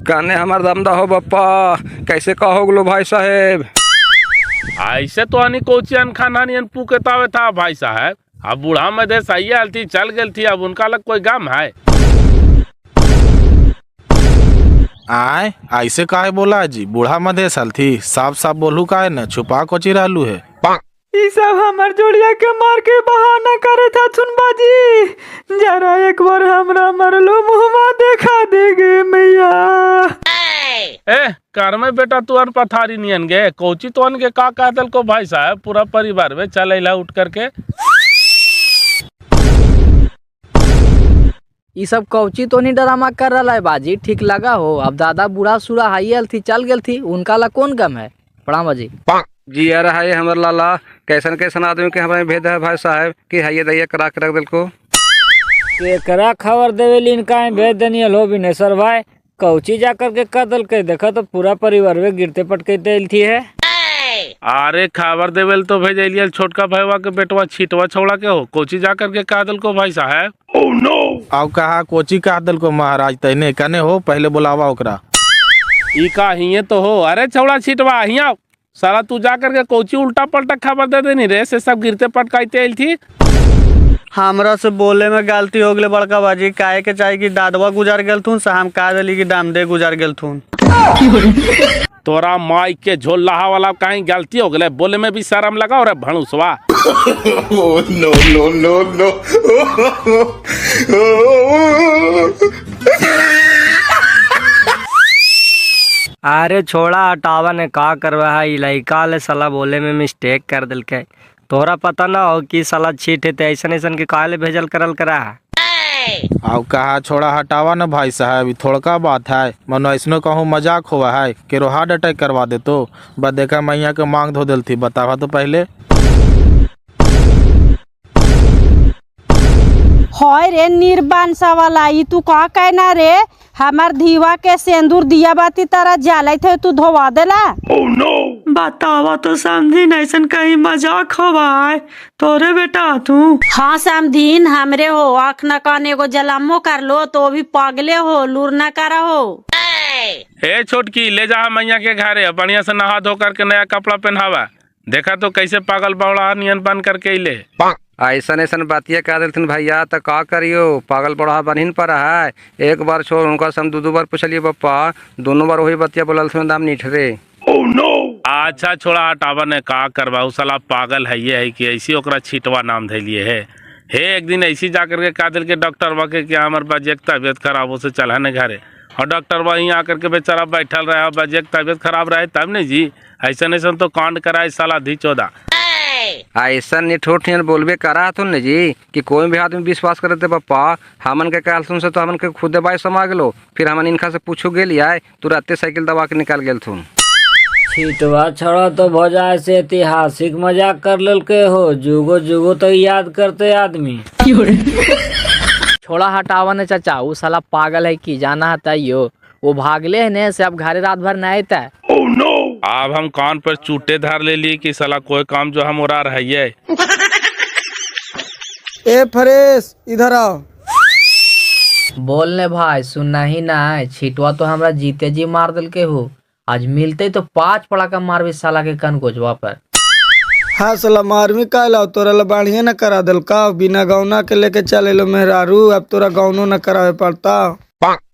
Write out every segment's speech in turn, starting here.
काने हमार दमदा हो बप्पा, कैसे कहो गलो भाई साहेब। ऐसे तो अनी कोचियन खाना नियन पुकेतावे था भाई साहब। अब बूढ़ा में दे सही थी, चल गई थी, अब उनका लग कोई गम है। आय ऐसे काहे बोला जी, बूढ़ा मधेश हल थी, साफ साफ बोलू काहे न, छुपा कोची रहलू है। ई सब हमर जोड़िया के मार के बहाना करे था बाजी, जरा एक बार हमरा मरलो मुहमा देखा देगे मैया। ए कर में बेटा तू अन पथारी नियन गे, कोची तो अन के का कह दल को भाई साहब, पूरा परिवार में चल ला उठ करके। ये सब कौची तो नहीं ड्रामा कर रहा है बाजी, ठीक लगा हो। अब दादा बूढ़ा सूढ़ा हाइयल थी, चल गई थी, उनका ला कौन गम है। प्रणाम बाजी। जी यार हाय हमर लाला, कैसन कैसन आदमी के हमारे भेद है भाई साहब कि हाइये दैया करा के रख दिल को। एकरा खबर देवे लिन का भेज देनी लो बिनेसर भाई, कौची जा करके कदल के देखा तो पूरा परिवार में गिरते पटके दिल थी है। अरे खबर देवेल तो भेजलियल छोटका भाईवा के बेटवा छीटवा छौड़ा के हो, कोची जा करके कह दल को भाई साहब। Oh no. अब कहा कोची कह दल को महाराज, तैने कने हो पहले बुलावा ओकरा। ई का हिये तो हो, अरे छौड़ा छीटवा हिया साला तू जा करके कोची उल्टा पलटा खबर दे देनी रे, से सब गिरते पटकाइते आइल थी। हमरा से बोले में गलती हो गई बड़का बाजी, काहे के चाहे कि दादवा गुजर गेल थून से हम कह दिली कि दामदे गुजर गेल थून। तोरा माई के झोल लहा वाला कहीं गलती हो गए, बोले में भी शर्म लगा और भणुसवा। No no no no. अरे छोड़ा हटावा ने का करवा है, लड़का ले साला बोले में मिस्टेक कर दिल के। तोरा पता ना हो कि साला छीट है ऐसा ऐसन के काले भेजल करल करा है। अब कहा छोड़ा हटावा न भाई साहब, थोड़का बात है, मनो ऐसनो कहूँ मजाक हुआ है कि हार्ट अटैक करवा दे तो बस देखा मैया के मांग धो दिल थी, बतावा तो पहले। होय रे निर्बान सवाला, ई तू का कहना रे, हमार धीवा के सिंदूर दिया बाती तरह जाले थे, तू धोवा देला। Oh no. बतावा तो समझी ऐसन कहीं मजाक होवा है तोरे बेटा तू। हाँ समझीन हमरे हो, आँख न कान एगो जलामो कर लो तो भी पागले हो, लूर न करा हो। ए छोटकी ले जा मैया के घरे, बढ़िया से नहा धो करके नया कपड़ा पहनावा, देखा तो कैसे पागल बौड़ा नियन बन करके इले। ऐसन ऐसन बातिया कह दिलथिन भैया, तो का करियो, पागल बड़ा बनिन पर है। एक बार छोड़ उनका हम दो बार पूछलिए बप्पा, दोनों बार वही बतिया बोलल थे, दाम नीठरे। Oh no. अच्छा छोड़ा हटावा ने का करवा, साला पागल है ये है कि ऐसी ओकरा छीटवा नाम धैलिए है। हे एक दिन ऐसी जा करके कह दिल के डॉक्टर बा के कि हमार बजे की तबियत खराब हो से चला ने घरे, और डॉक्टर वहीं आकर के बेचारा बैठल रहे, बजे की तबियत खराब रहे तब नहीं जी, ऐसा ऐसा तो कांड कराए साला धी चौदह। ऐसा निठोठ बोलबे करा तो न जी कि कोई भी आदमी विश्वास करते पप्पा, हमन के कहल सुन से तो हमन के खुदे बाई समा गेलो, फिर हमन इनका से पूछू गेल आए तुरंते साइकिल दबा के निकाल गेल थून। छीटवा छोड़ा तो भौजा से ऐतिहासिक मजाक कर लेल के हो, जुगो जुगो तो याद करते आदमी। छोड़ा हटावा ने चाचा, वो साला पागल है कि जाना है तैयो, वो भागले है ने से अब घरे रात भर नहीं आता। Oh no. अब हम कान पर चूटे धार ले ली कि साला कोई काम जो हम उड़ा रही है। ए फरेश इधर आओ। बोलने भाई सुनना ही ना है, छिटवा तो हमरा जीते जी मार दिल के हो, आज मिलते तो 5 पड़ा का मार भी साला के कन गोजवा पर। हाँ साला मारमी का लाओ, तोरा ला बढ़िया न करा दिल का, बिना गौना के लेके चले लो मेहरारू, अब तोरा गौनो न करावे पड़ता।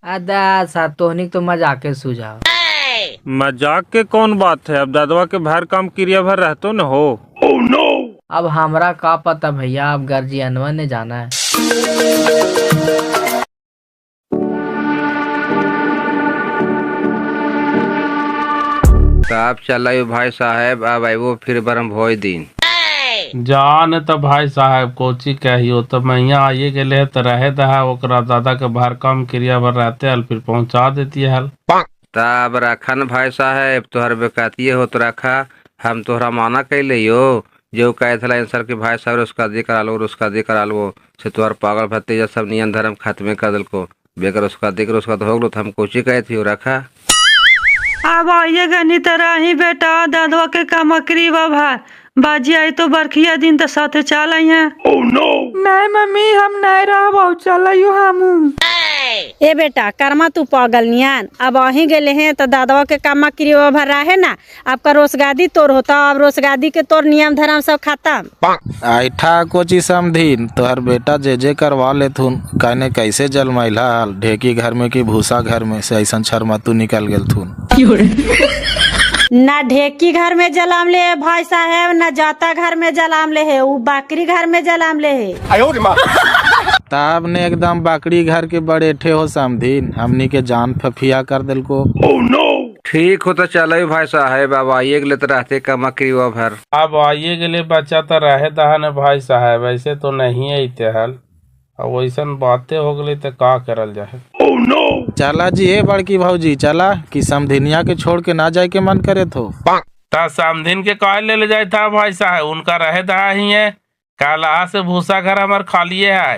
अदा सा तोहनी तो मजाके सुझाव। मजाक के कौन बात है, अब दादवा के भर काम क्रिया भर रहतो न हो। Oh no. अब हमरा का पता भैया, अब गर्जियनवा ने जाना है। साहब चल भाई साहब, अब आइबो फिर बरम भोज दिन। जान तो भाई साहब कोची कहियो, तो मैया आइए गेले तो रहे दहा ओकरा दादा के भर काम क्रिया भर रहते हल, फिर पहुंचा देती हल। तब रखा न भाई साहब, तोहर बेकातिये हो तो रखा, हम तोहरा माना कैले यो, जो कहे था इंसर के भाई साहब उसका दी करा लो, उसका दी करा लो, से तोहर पागल भतीजा सब नियम धर्म खत्मे कर दिल को, बेकर उसका दिक्र उसका तो हो गलो, तो हम कोची कहे थी रखा। अब आइएगा नहीं तरह ही बेटा, दादवा के कामकरी बाबा बाजी आई तो बरखिया दिन तो साथे चल आई है। Oh no. नहीं मम्मी हम नहीं रहो, चल हम। ए बेटा कर्मा तू पागल नियान अब वहीं गेले हैं तो दादवा के कामा क्रिया भर रहा है ना। आपका रोसगादी तोर होता अब रोसगादी के तोर नियम धर्म सब खत्म। ऐठा कोची समधीन तोहर बेटा जे करवा लेथुन कहने कैसे जलमैला ढेकी घर में कि भूसा घर में से ऐसा छरमा तू निकल गेल थुन। ना ढेकी घर में जलाम ले है भाई साहब, ना जाता घर में जलाम ले है, वो बाकरी घर में जलाम ले है। तब ने एकदम बाकड़ी घर के बड़े ठे हो समधीन हमनी के जान फफिया कर दिल को। ठीक हो तो चलो भाई साहब अब आइए लेते रहते कमा क्रिया भर। अब आइए के लिए बच्चा तो रहे दहन भाई साहब, ऐसे तो नहीं अते हल। अब वैसन बातें हो गई तो का करल जाए। चला जी ए बड़की भौजी चला कि समधिनिया के छोड़ के ना जाए के मन करे तो। समधिन के कहा ले जाए था भाई साहब, उनका रहे दहा ही है काला से भूसा घर हमार खालिए है।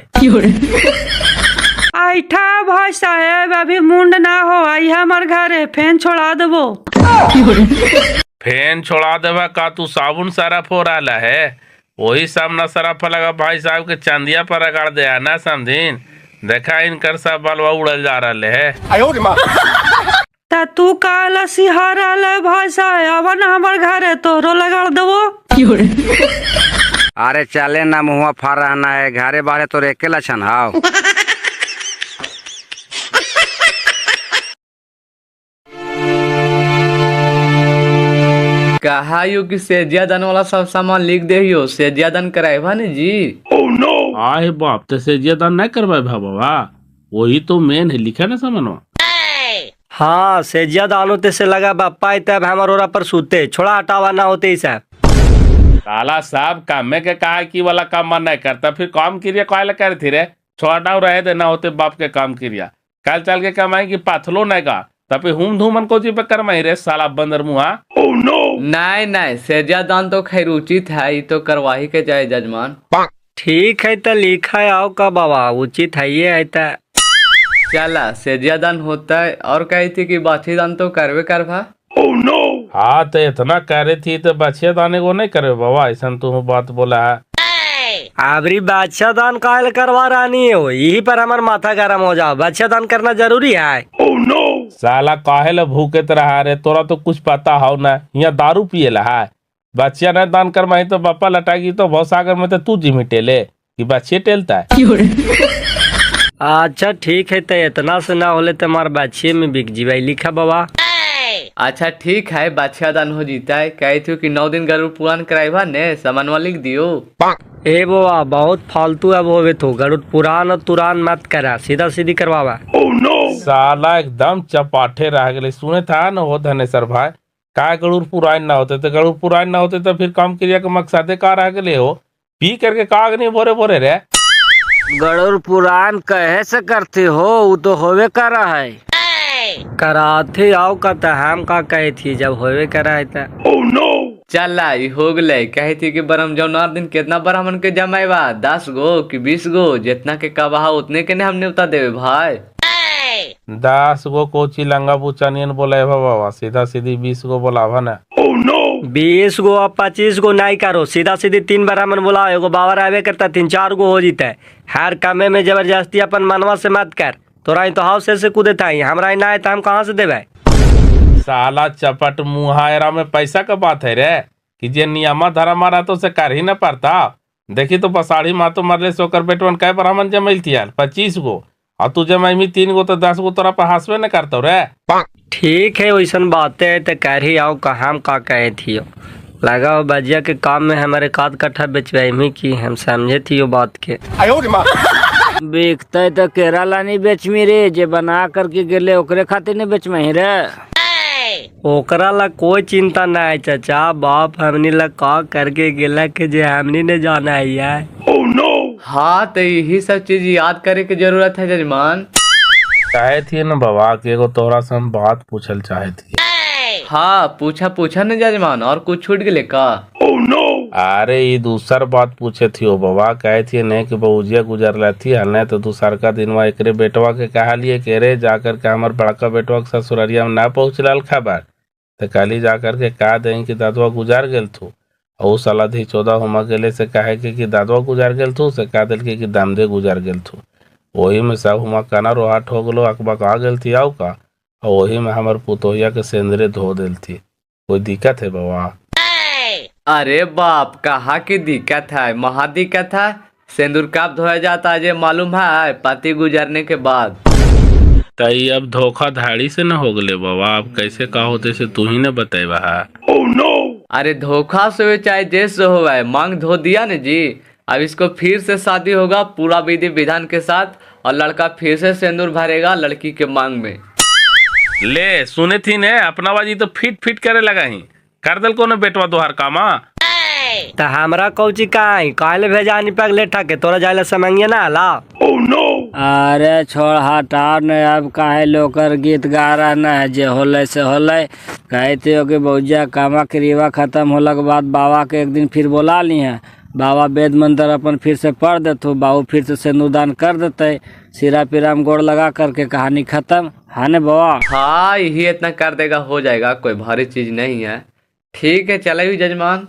ऐठा भाई साहब अभी मुंड ना हो आई हमार घरे फैन छोड़ा देबो। फैन छोड़ा देवा का तू साबुन सरफ हो रहा है, वही सामना सरफ लगा भाई साहब के चंदिया पर रगड़ दे ना समझीन। देखा इनकर सब बलवा उड़ल जा रहे है। ता तू काला सिहारा भाई साहब अब ना हमार घरे तोरो लगा देबो। अरे चले ना मुँह फाड़ रहना है घरे बाहरे तो एक लक्षण हाव। कहा यू कि सेजिया दान वाला सब सामान लिख दे हो, सेजिया दान कराए भाने जी। आए बाप तो सेजिया दान नहीं करवाए बाबा, वही तो मेन है लिखा ना सामानवा। हाँ सेजिया दानो ते से लगा बापा तब हमार ओरा पर सूते छोड़ा हटावा ना होते ही साहब। काला साहब काम में के कहा की वाला काम मन नहीं करता फिर काम क्रिया काहे करे थी रे, छोड़ा रहे देना होते बाप के काम क्रिया। कल चल के कमाई की पाथलो नहीं का तभी हुम धूमन को जी पे करमाई रे साला बंदर मुहा। नहीं नहीं सेजिया दान तो खैर उचित है, ये तो करवा ही के जाए जजमान। ठीक है तो लिखा है आओ का बाबा उचित है ये है ता। चला सेजिया दान होता है और कही थी कि बाछी दान तो करवे करवा। हाँ तो इतना करे थी तो बच्चे दाने को नहीं करे बाबा, ऐसा तू बात बोला है। आबरी बादशाह दान काहे करवा रानी हो, यही पर हमार माथा गर्म हो जाओ। बादशाह दान करना जरूरी है। साला काहे ला भूखे रहा रे, तोरा तो कुछ पता हो ना, यहाँ दारू पिए ला है। बच्चिया ने दान करवाई तो बापा लटागी तो बहुत सागर में तो तू जी मिटेले कि बच्चे टेलता है। अच्छा ठीक है तो इतना से ना होले तो हमार बाछिए में बिक जीवाई लिखा बाबा। अच्छा ठीक है बादशाह दान हो जीता है, कही थी कि 9 दिन गरुड़ पुराण कराइबा ने सामानवा लिख दियो। ए बाबा बहुत फालतू अब होवे तो गरुड़ पुराण और तुरान मत करा, सीधा सीधी करवावा। साला एकदम चपाटे रह गए। सुने था न हो धनेश्वर भाई का गरुड़ पुराण ना होते तो गरुड़ पुराण ना होते तो फिर काम क्रिया का मकसद का रह गए हो, पी करके काग नहीं बोरे बोरे रे। गरुड़ पुराण कहे से करते हो, वो तो होवे करा है। कराते आओ का तो हम का कहे थी जब होवे करा है था। चला ये हो गए, कही थी कि बरम जौनार दिन कितना ब्राह्मण के जमाएबा 10 गो कि 20 गो, जितना के कबाहा उतने के ने हमने उता देवे भाई। 10 गो कोची लंगा बुचानियन बोले बाबा, सीधा सीधी 20 गो बोलावा ना। 20 गो अब 25 गो नहीं करो, सीधा सीधी 3 ब्राह्मण बुलाओ, एगो बावर आवे करता 3-4 गो हो जीता है। हर कामे में जबरदस्ती अपन मनवा से मत कर, तोरा तो हाउ से कूदे था हमरा ना है तो हम कहाँ से देवे। साला चपट मुहायरा में पैसा का बात है रे, कि जे नियमा धरा मारा तो से कर ही न पड़ता। देखी तो पसाड़ी माँ तो मरले सोकर बेटवन कै ब्राह्मण जमैल थी 25 गो, और तू जमाई 3 गो तो 10 गो तोरा पर हंसबे न करतो रे। ठीक है वैसन बातें है तो कर ही आओ का हम का कहे थी लगा बजिया के काम में हमारे काद कट्ठा बेचवाई की हम समझे थी वो बात के। बेचते तो केरला नहीं बेचमी रे, जे बना करके गेले ओकरे खातिर नहीं बेचमी रे। ओकरा ला कोई चिंता ना है चाचा, बाप हमनी ला का करके गेला के जे हमनी ने जाना है यार। हाँ तो यही सब चीज याद करे की जरूरत है जजमान। चाहे थी न बाबा के एगो तोरा से हम बात पूछल चाहे थी। हाँ पूछा न जजमान, और कुछ छूट गए का? अरे ये दूसर बात पूछे थी ओ बाबा, कहे थी नहीं कि बहुजिया गुजर लेती है नहीं तो दूसर का दिनवा एकरे बेटवा के कहा लिए के रे जाकर के हमार बड़का बेटवा के ससुररिया में ना पहुँचल खबर, तो कल जाकर के कहा दें कि दादवा गुजार गेल थू, और साला धी 14 होमा गेले से कहे कि दादवा गुजार गेल थू, से कह दिल कि दामदे गुजार गेल थू। वही में सब हुआ कना रोहा ठोक लो अकबका गेल थी आऊ का, और वही में हमार पुतोहिया के सेंदरे धो दिल थी। कोई दिक्कत है बाबा? अरे बाप, कहाँ की दिक्कत है, महा दिक्कत है। सिंदूर कब धोया जाता है ये मालूम है? पति गुजरने के बाद। तई अब धोखाधड़ी से न हो गले बाबा, अब कैसे का होते से तू ही ने बतेबा है। अरे धोखा से हो चाहे जैसे हो, मांग धो दिया न जी। अब इसको फिर से शादी होगा पूरा विधि विधान के साथ, और लड़का फिर से सिंदूर भरेगा लड़की के मांग में। ले सुने थी ने अपना बाजी तो फिट फिट करे लगा ही, कर दल को न बेटवा तोहार कामा। तो हमरा कौची काई काले भेजा नहीं पगले ठके तोरा जाइले समंगे ना ला। अरे छोड़ हटाओ न, अब काहे लोकर गीत गा रहा न है, जे होले से होले। कहते हो कि बौजा कामा क्रिया खत्म होला के बाद बाबा के एक दिन फिर बुला ली है। बाबा वेद मंत्र अपन फिर से पढ़ देते, बाबू फिर से सिंदूरदान कर देते, सिरा पिरा में गोड़ लगा करके कहानी खत्म है न बाबा। हाँ यही इतना कर देगा, हो जाएगा, कोई भारी चीज नहीं है। ठीक है चले भी जजमान।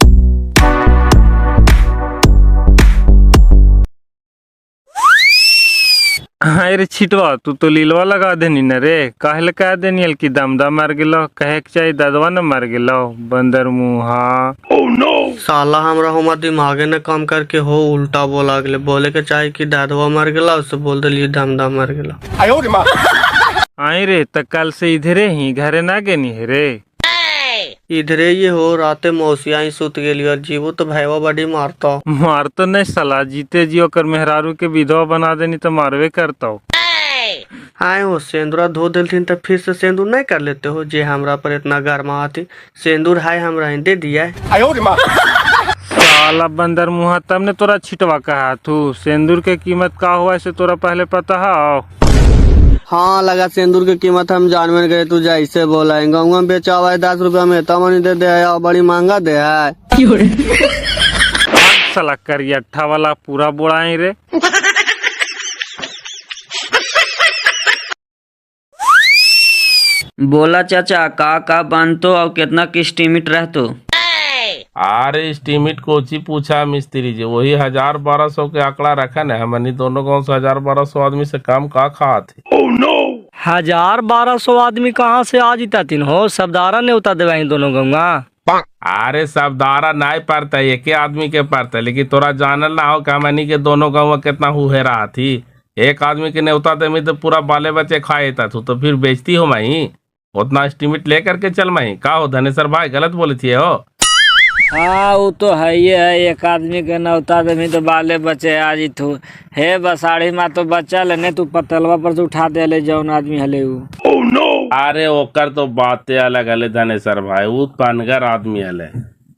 अरे छिटवा तू तो लीलवा लगा देनी न रे, काहे लगा देनी हल्की दमदा मर गेलो, कहे के चाहिए ददवा न मर गेलो बंदर मुहा। साला हमरा हमार दिमागे न काम करके हो उल्टा बोला गेले, बोले के चाहे कि दादवा मर गेला, उससे बोल दिलिए दमदा मर गेला। आई रे त कल से इधरे ही घरे ना गेनी है रे। इधरे ये हो, राते मौसिया ही सुत गेली और जीवो तो भैया बड़ी मारता। मार तो नहीं साला, जीते जियो कर मेहरारू के विधवा बना देनी तो मारवे करता हो। आए हो सेंदूरा धो दिलथिन तो फिर से सेंदूर नहीं कर लेते हो, जे हमरा पर इतना गर्मा आती। सेंदूर हाय हमरा ही दे दिया है। साला बंदर मुहा, तब ने तोरा छिटवा कहा तू सेंदूर के कीमत का हुआ से तोरा पहले पता है? हाँ लगा सिंदूर की कीमत हम जान में गए, तू जैसे बोला है गाँव में बेचा हुआ है 10 रुपया में, तमनी दे दे है, बड़ी महंगा दे है। साला करियठा वाला पूरा बुढ़ाई रे। बोला चाचा का बनतो और कितना की स्टीमिट रहतो? अरे स्टीमिट कोची पूछा मिस्त्री जी, वही 1000-1200 के आंकड़ा रखा न। हमनी दोनों गाँव से 1000-1200 आदमी से कम का खा थे। 1000-1200 आदमी कहाँ से आ जीता तीन हो, सबदारा ने उता देवा दोनों गंगा। अरे सबदारा नहीं पड़ता, एक आदमी के पड़ता, लेकिन तोरा जानल ना हो कि हमनी के दोनों गाँव कितना हुए रहा थी। एक आदमी के न्योता दे तो पूरा बाले बच्चे खाए था, तो फिर बेचती हो मही, उतना एस्टिमेट लेकर के चल मही। का हो धनेश्वर भाई गलत बोली थी हो? हाँ वो तो है ही है, एक आदमी के नौता दे तो बाले बच्चे आज ही थू हे बसाड़ी माँ तो बच्चा लेने तू पतलवा पर से उठा दे ले जौन आदमी हले उ। अरे ओकर तो बातें अलग हले धनेश्वर भाई, वो पनगर आदमी हले।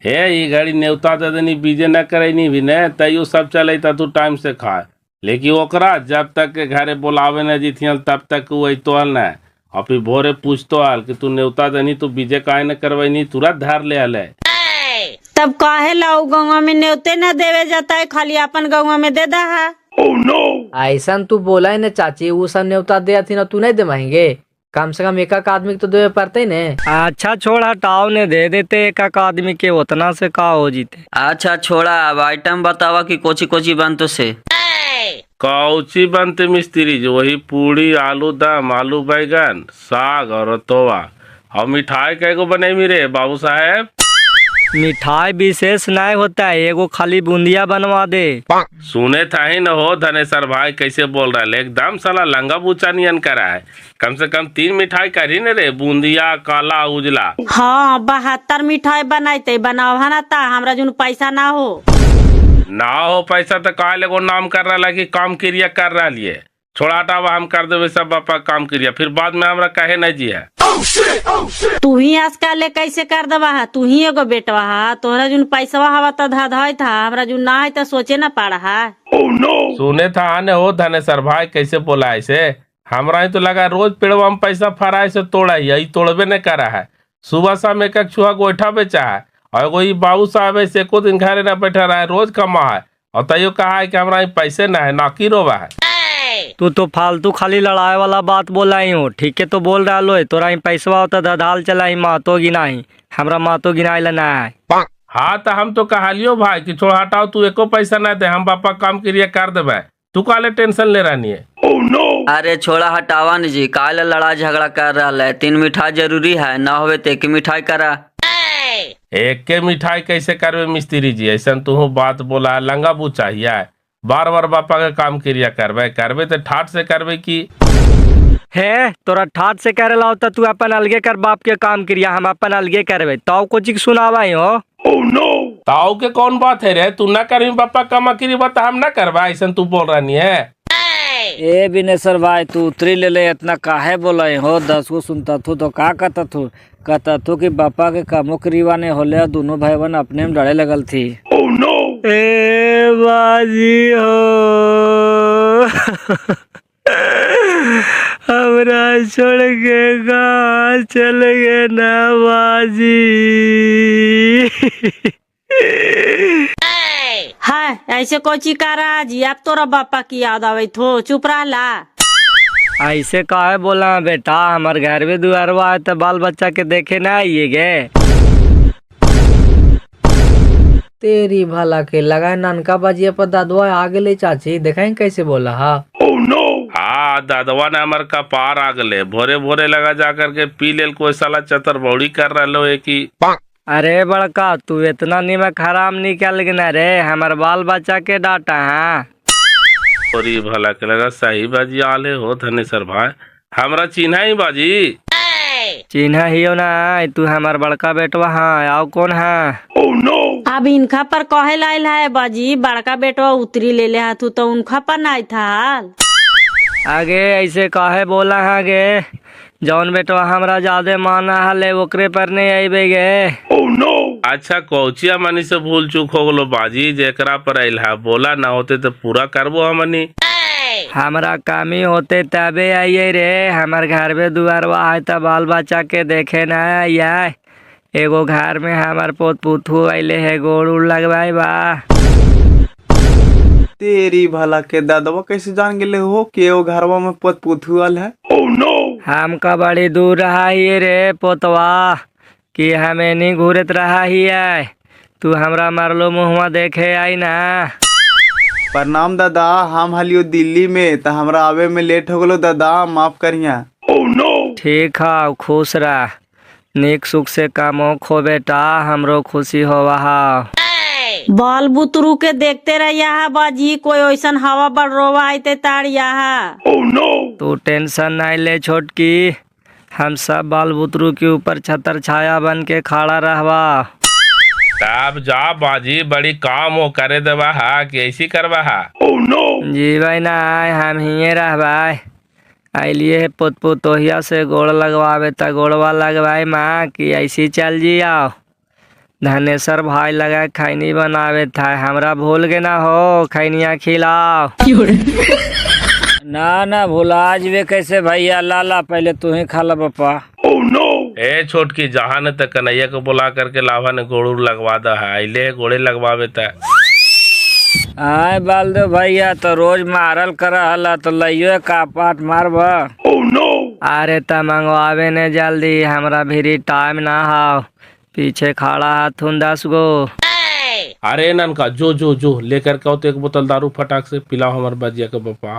हे ये घड़ी न्योता दे देनी बीजे न करे नहीं भी न, तैयो सब चले तू टाइम से खा, लेकिन ओकरा जब तक के घरे बुलावे न जीथियल तब तक वही तो हल न। और फिर भोरे पूछतो हल कि तू न्योता देनी तो बीजे काहे न करवाई नहीं, तुरंत धार ले हले। तब काहे लाऊ गाँव में न्योते न देवे जाता है, खाली अपन गाँव में दे दा है। ऐसा तू बोला है न चाची, वो सब न्योता दे थी ना, तू नहीं दे मांगे, कम से कम एक आदमी को तो देवे पड़ते ही ने। अच्छा छोड़ा हटाओ ने दे देते एक आदमी के, उतना से का हो जीते। अच्छा छोड़ा, अब आइटम बतावा कि कोची कोची बनतो से। कौची बनते मिस्त्री जी, वही पूड़ी, आलू दम, आलू बैगन, साग और रतोवा। और मिठाई कैगो बने मेरे बाबू साहेब? मिठाई विशेष नहीं होता है, एगो खाली बूंदिया बनवा दे। सुने था ही न हो धनेश्वर भाई कैसे बोल रहा है, एकदम साला लंगा बूचा नियन करा है। कम से कम 3 मिठाई करी न रे, बूंदिया, काला, उजला। हाँ 72 मिठाई बनाते बनावा ना ता, हमरा जुन पैसा ना हो। ना हो पैसा तो काहे लेगो नाम कर रहा है कि काम क्रिया कर रहा है। छोड़ा हटावा, हम कर देवे सब बापा काम क्रिया, फिर बाद में हमरा कहे नहीं जी है। तू ही आजकल ले कैसे कर दवा है, तू ही एगो बेटवा है, तोहरा जुन पैसवा हवा तो धाधा था, हमरा जुन ना है तो सोचे ना पड़ा है। सुने था आने हो धनेश्वर भाई कैसे बोला ऐसे, हमरा ही तो लगा रोज पेड़वा में पैसा फराए से तोड़ा ही, यही तोड़बे न करा है। सुबह शाम एक छुआ गोईठा बेचा है, और वही बाबू साहब ऐसे को दिन घरे न बैठा रहा है, रोज कमा है, और तैयो कहा है कि हमरा ही पैसे न है, नाकी रोवा है। तू तो फालतू खाली लड़ाई वाला बात बोला ही हो, ठीक है तो बोल रहा लो, तोरा ही पैसवा होता धधाल चला ही, मातो गिनाही, हमरा मातो गिनाई ला ना है। हाँ तो हम तो कहलियो भाई कि छोड़ हटाओ, तू एको पैसा न दे, हम बापा काम क्रिया कर देवे, तू काले टेंशन ले रही है? अरे छोड़ा हटावा न जी, काले लड़ा झगड़ा कर रहा है। 3 मिठाई जरूरी है, ना होवे तो 1 मिठाई करा। एक के मिठाई कैसे करवे मिस्त्री जी? ऐसा तू बात बोला है, लंगा बू चाहिए बार बार बापा का काम क्रिया करवे तो ठाट से करवे की है तोरा ठाट से करे ला होता, तू अपन अलगे कर बाप के काम क्रिया, हम अपन अलगे करवे। ताऊ को चिक सुनावा हो। ताऊ के कौन बात है रे? तू ना करवी बापा काम क्रिया बता हम ना करवा, ऐसा तू बोल रही है? ए बिनेश्वर भाई तू उतरी ले ले, इतना काहे बोला हो? 10 को सुनता थू तो का कहता थू कि पापा के कामों करीवा ने होले और दोनों भाई बहन अपने में लड़े लगल थी। ए बाजी हो हमरा छोड़ के कहाँ चल गए ना बाजी। है ऐसे कोची करा जी, अब तोरा बापा की याद आवे थो, चुप रहा। ऐसे काहे बोला बेटा, हमार घर में दुआरवा है तो बाल बच्चा के देखे ना आइए गे। तेरी भला के लगा नानका बाजिया पर दादुआ आगे ले चाची, देखें कैसे बोला। हाँ दादवा ने हमार कपार आगले भोरे भोरे लगा जा करके पी लेल कोई साला चतर बौड़ी कर रहा है कि। अरे बड़का तू इतना नीमक हराम निकल गया रे, हमार बाल बच्चा के डाटा है। और ये भला के लगा सही बाजी आले हो धनेश्वर भाई, हमरा चिन्हा ही बाजी। चिन्हा ही हो ना, तू हमार बड़का बेटवा है। आओ कौन है? अब इनका पर कहे लाइल है बाजी, बड़का बेटवा उतरी ले ले हाथू तो उनका पर नहीं था। आगे ऐसे काहे बोला है गे? जौन बेटवा हमरा ज्यादा माना हले ओकरे पर नहीं आइबे गे। अच्छा कौचिया मनी से भूल चूक हो गलो बाजी, जेकरा पर आइल है बोला ना होते तो पूरा करबो हमनी। हमरा कामी होते तबे आइए रे, हमार घर में दुआरवा है तो बाल बच्चा के देखे ना आइए। एगो घर में हमार पोत पुथू आइले है, गोड़ उड़ लगवाए बा। तेरी भला के दादवा कैसे जान गेले हो कि वो घरवा में पोत पुथुअल है? हमका बड़ी दूर रहा ही रे पोतवा, कि हमें नहीं घूरत रहा ही है। तू हमरा मारलो मुँहवा देखे आई ना। प्रणाम दादा, हम हलियो दिल्ली में तो हमरा आवे में लेट हो गलो दादा, माफ करिया। ठीक है, खुश रह, निक सुख से कामो खो बेटा, हमरो खुशी होवा हा। बाल बुतरू के देखते रहिया बाजी, कोई ऐसा हवा बड़ रोवा आते ताड़िया। तू टेंशन नहीं ले छोटकी, हम सब बाल बुतरू के ऊपर छतर छाया बन के खड़ा रहवा। तब जा बाजी, बड़ी काम हो करे देवा हा कि ऐसी करवा हा? जी भाई ना, हम ही रहवा आइलिए पुत पुतोहिया से गोड़ लगवावे त गोड़वा लगवाए माँ की ऐसी चल जी आओ। धनेश्वर भाई लगा खैनी बनावे था, हमरा भूल के ना हो, खैनिया खिलाओ। ना भुला वे कैसे भैया, लाला पहले तू ही खा ला पापा। ए छोटकी जहाँ ने तक कन्हैया को बुला करके लाभा ने गोड़ लगवा दा है, आइले गोड़े लगवावे था। आए बाल दो भैया तो रोज मारल कर हला तो लइयो का पाट मारबा। अरे त मंगवावे ने जल्दी, हमरा भी टाइम ना हो, पीछे खड़ा हाथुन 10 गो। अरे ननका जो लेकर के तो 1 बोतल दारू फटाक से पिलाओ हमारे बजिया के पापा।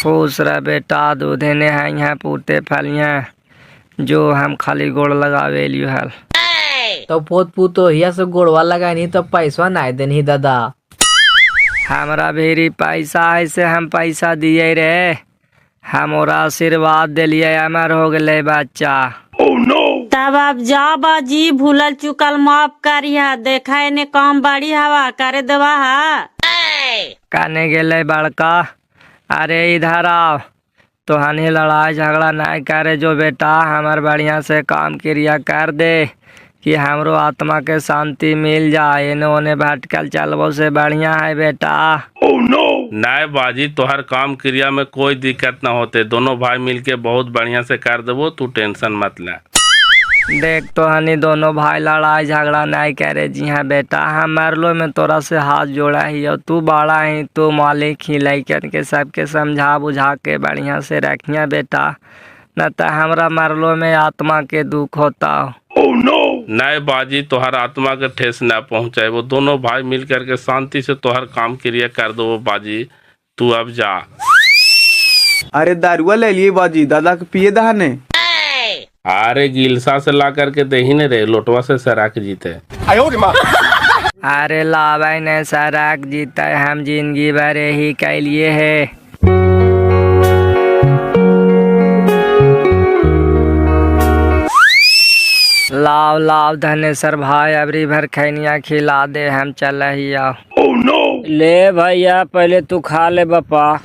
खुश रह बेटा, दूधे ने है यहाँ पूते फलिया, जो हम खाली गोड़ लगावे लियो हल। तो पोत पुतो हिया से गोड़वा लगानी तो पैसा नहीं देनी दादा। हमरा भी पैसा है से हम पैसा दिए रे, हमरा आशीर्वाद दिलिए, अमर हो गए बच्चा। तब आप जा बाजी, भूलल चुकल माफ करिया, देखा ने काम बड़ी हवा करे देवा हा। काने गेले बड़का, अरे इधर आओ, तो हनी लड़ाई झगड़ा नहीं करे जो बेटा, हमार बढ़िया से काम क्रिया कर दे कि हमरो आत्मा के शांति मिल जाए। इन्हें ओने भटकल चलबो से बढ़िया है बेटा। नहीं बाजी, तोहर काम क्रिया में कोई दिक्कत ना होते, दोनों भाई मिलके बहुत बढ़िया से कर देवो, तू टेंशन मत ले। देख तो हनी दोनों भाई लड़ाई झगड़ा नहीं करे जी हाँ बेटा, हम मरलो में तोरा से हाथ जोड़ा ही, और तू बड़ा ही, तू मालिक ही, लइकन के सबके समझा बुझा के बढ़िया से रखिया बेटा, न तो हमरा मरलो में आत्मा के दुख होता। नए बाजी तोहर आत्मा के ठेस न पहुंचाए। वो दोनों भाई मिल करके शांति से तोहर काम क्रिया कर दो। वो बाजी तू अब जा। अरे दारुआ ले लिए बाजी, दादा के पिए दहाने। अरे गिलसा से ला करके दही ने रे, लोटवा से सराक जीते। अरे लावाई ने सराक जीता है, हम जिंदगी भर यही कैलिए है। लाव लाव धनेश्वर भाई, अबरी भर खैनिया खिला दे, हम चल ही आओ। ले भैया पहले तू खा ले बप्पा।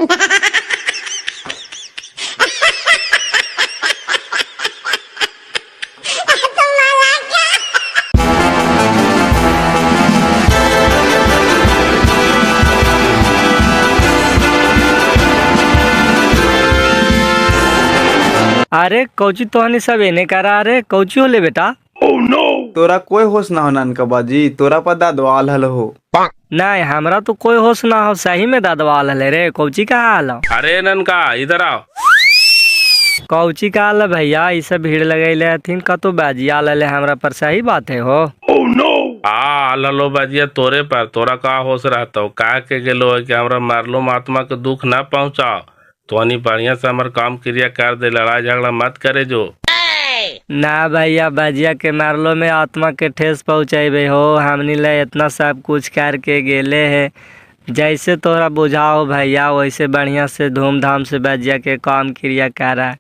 अरे कौची तोहनी सब एने करा रे, कौची होले बेटा? तोरा कोई होश ना हो नानका बाजी, तोरा पर दादवाल हल हो। नहीं हमरा तो कोई होश ना हो, सही में दादवाल हले रे। कौची कहा हाल? अरे ननका इधर आओ। कौची का हाल भैया? ई सब भीड़ लगैले हथिन, कतो बाजी आल हले हमरा पर, सही बात है हो? हलो बाजिया तोरे पर, तोरा का होश रहता हो? कह के गेलो है कि हमरा मारलो महात्मा के दुख ना पहुँचाओ। तो बढ़िया से हमार काम क्रिया कर दे, लड़ाई झगड़ा मत करे जो। ना भैया, बाजिया के मारलो में आत्मा के ठेस पहुँचेबे हो। हमनी ले इतना सब कुछ करके गेले है, जैसे तोरा बुझाओ भैया वैसे बढ़िया से धूमधाम से बाजिया के काम क्रिया करा।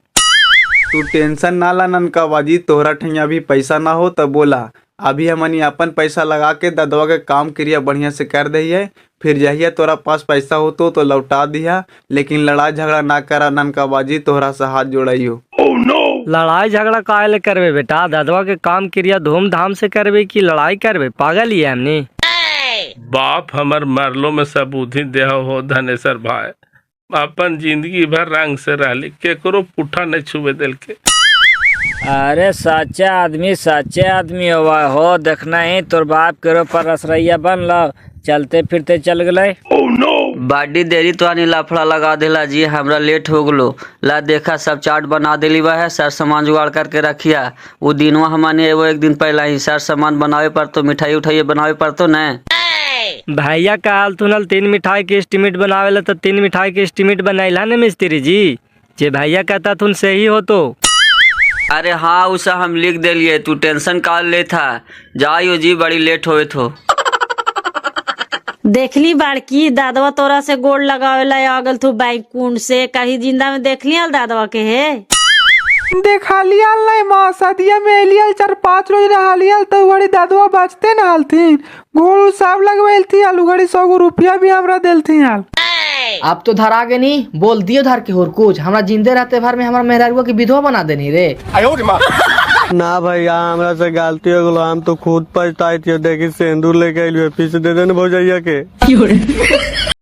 तू टेंशन ना ला ननका बाजी, तोहरा ठैया भी पैसा ना हो तब बोला। अभी हमनी अपन पैसा लगा के ददवा के काम क्रिया बढ़िया से कर दहिए, फिर जहिया तोरा पास पैसा हो तो लौटा दिया। लेकिन लड़ाई झगड़ा ना करा ननका बाजी, तोहरा से हाथ जोड़ाइयो। लड़ाई झगड़ा काहे ले करबे बेटा? ददवा के काम क्रिया धूमधाम से करबे कि लड़ाई करबे? पागल ही है हमनी। बाप हमर मरलो में सब बुद्धि देह हो धनेश्वर भाई। अपन जिंदगी भर रंग से रहली, केकरो पुठा नहीं छुए दिल के। अरे सच्चा आदमी हुआ हो। देखना ही तोर बाप के पर रसरैया बन लो, चलते फिरते चल गए। बाडी देरी तो आनी लफड़ा लगा देला जी, हमरा लेट हो गलो। ला देखा सब चाट बना देली बा है, सर सामान जुगाड़ करके रखिया। वो दिनवा हमने वो एक दिन पहला ही सर सामान बनावे पर तो मिठाई उठाई बनावे पर तो न। भैया का हाल तुनल 3 मिठाई के एस्टीमेट बनावेला तो 3 मिठाई के एस्टीमेट बनाइला न मिस्त्री जी। जे भैया कहता तुन सही हो तो। अरे हाँ उसा हम लिख देलिए, तू टेंशन काल ले था। जाइयो जी, बड़ी लेट होए थो। देखली बाड़की दादवा तोरा से गोड़ लगावेला आगल तू बाइक कुंड से, कहीं जिंदा में देख लिया दादवा के है? देखा लिया नहीं माँ, सदिया में एलियल 4-5 रोज रहा लिया तो घड़ी दादवा बचते न हालथिन। गोड़ सब लगवेल थी, आलू घड़ी 100 रुपया भी हमरा देल थी हाल। आप तो धरा के नहीं बोल दियो धर के और कुछ। हमरा जिंदे रहते भर में हमारा मेहरारुआ की विधवा बना देनी रे। ना भैया हमरा से गलती हो गलो, हम तो खुद पछताई थी। देखी सिंदूर लेके आइलियो, फिर से दे देना भौजैया के।